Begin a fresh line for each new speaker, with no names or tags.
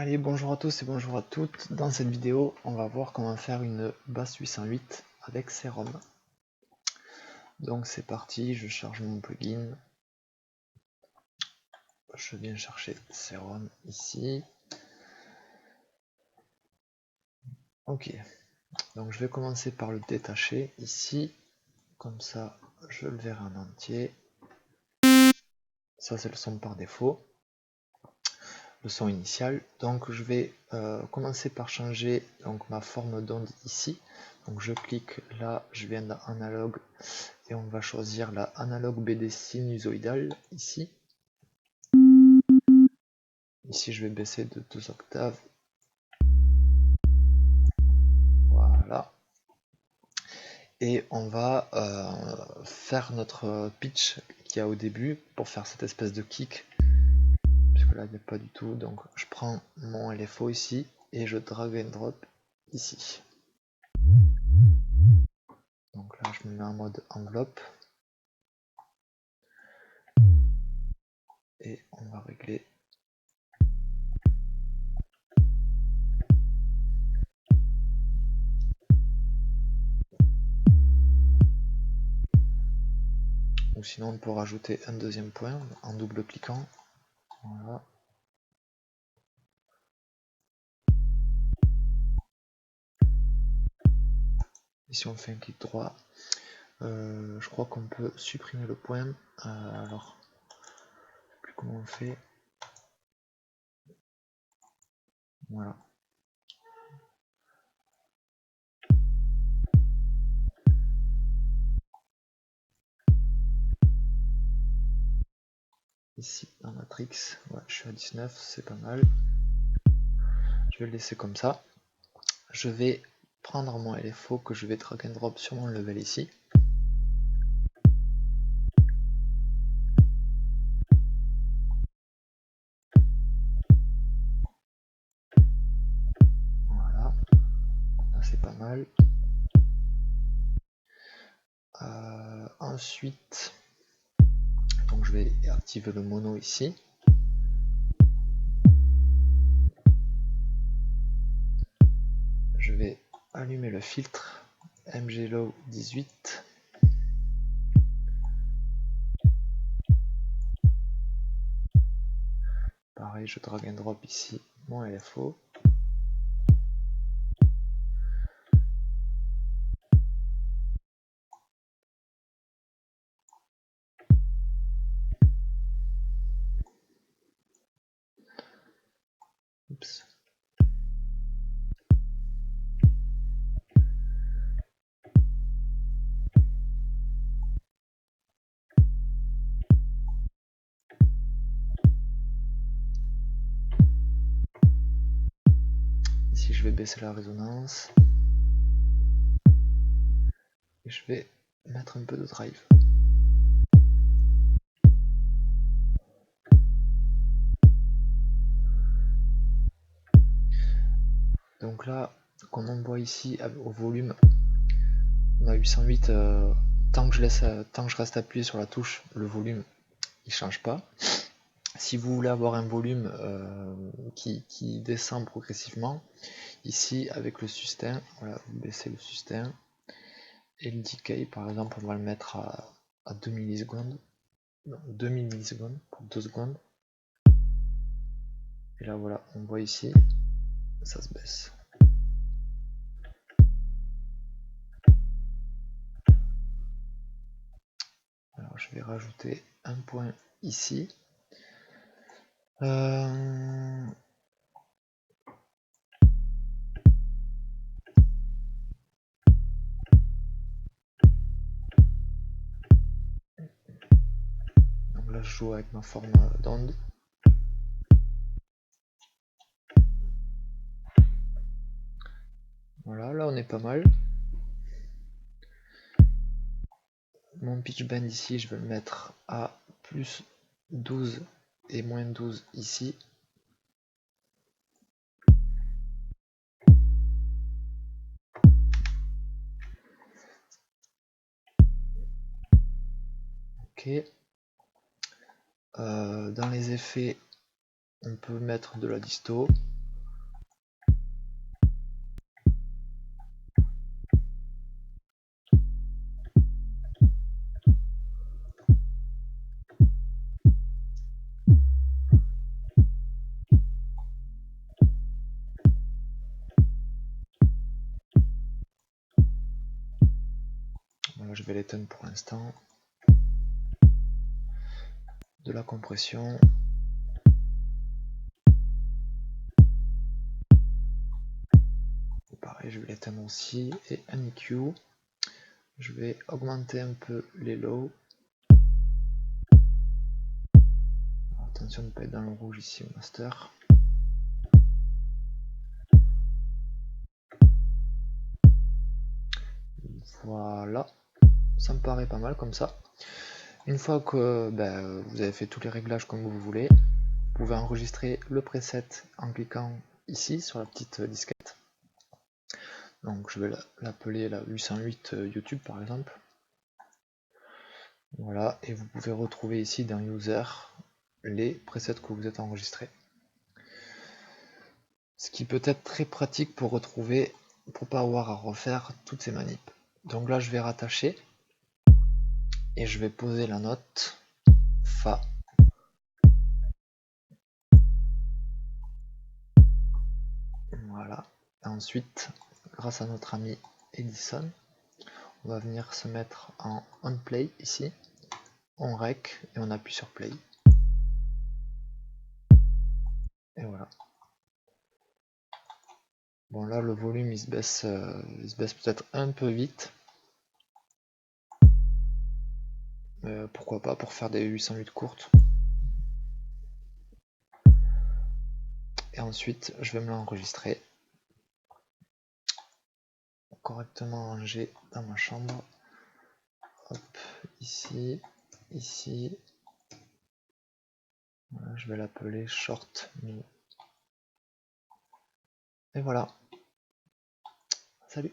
Allez, bonjour à tous et bonjour à toutes. Dans cette vidéo, on va voir comment faire une basse 808 avec Serum. Donc c'est parti, je charge mon plugin. Je viens chercher Serum ici. Ok, donc je vais commencer par le détacher ici. Comme ça, je le verrai en entier. Ça, c'est le son par défaut. Le son initial. Donc je vais commencer par changer donc, ma forme d'onde ici. Donc je clique là, je viens dans Analogue et on va choisir la Analogue BD sinusoïdale ici. Ici je vais baisser de 2 octaves. Voilà. Et on va faire notre pitch qu'il y a au début pour faire cette espèce de kick. Puisque là il n'y a pas du tout. Donc je prends mon LFO ici et je drag and drop ici. Donc là je me mets en mode enveloppe. Et on va régler. Ou sinon on peut rajouter un deuxième point en double cliquant. Voilà. Et si on fait un clic droit, je crois qu'on peut supprimer le point. Alors, je sais plus comment on fait. Voilà. Ici, dans Matrix, ouais, je suis à 19, c'est pas mal. Je vais le laisser comme ça. Je vais prendre mon LFO que je vais drag and drop sur mon level ici. Voilà, là c'est pas mal. Ensuite, donc je vais activer le mono ici. Je vais allumer le filtre MGLow 18. Pareil, je drag and drop ici mon LFO. Oups. Ici, je vais baisser la résonance. Et je vais mettre un peu de drive. Donc là, comme on voit ici au volume, on a 808, tant que je reste appuyé sur la touche, le volume il change pas. Si vous voulez avoir un volume qui descend progressivement, ici avec le sustain, voilà, vous baissez le sustain et le decay, par exemple, on va le mettre à 2 millisecondes, non, 2000 millisecondes pour 2 secondes. Et là voilà, on voit ici, ça se baisse. Alors je vais rajouter un point ici. Donc là je joue avec ma forme d'onde. Voilà, là on est pas mal. Mon pitch bend ici, je vais le mettre à plus 12 et moins 12 ici. Ok. Dans les effets, on peut mettre de la disto. vais l'éteindre pour l'instant. De la compression. Et pareil, je vais l'éteindre aussi. Et un EQ. Je vais augmenter un peu les lows. Alors, attention de ne pas être dans le rouge ici au master. Voilà, ça me paraît pas mal comme ça. Une fois que vous avez fait tous les réglages comme vous voulez, vous pouvez enregistrer le preset en cliquant ici sur la petite disquette. Donc je vais l'appeler la 808 YouTube par exemple. Voilà, et vous pouvez retrouver ici dans User les presets que vous êtes enregistrés. Ce qui peut être très pratique pour retrouver, pour pas avoir à refaire toutes ces manips. Donc là je vais rattacher et je vais poser la note Fa. Voilà. Et ensuite, grâce à notre ami Edison, on va venir se mettre en on play ici. On rec et on appuie sur play. Et voilà. Bon là le volume il se baisse peut-être un peu vite. Pourquoi pas pour faire des 808 courtes. Et ensuite je vais me l'enregistrer correctement rangé dans ma chambre. Hop, ici, ici. Voilà, je vais l'appeler short me. Et voilà. Salut.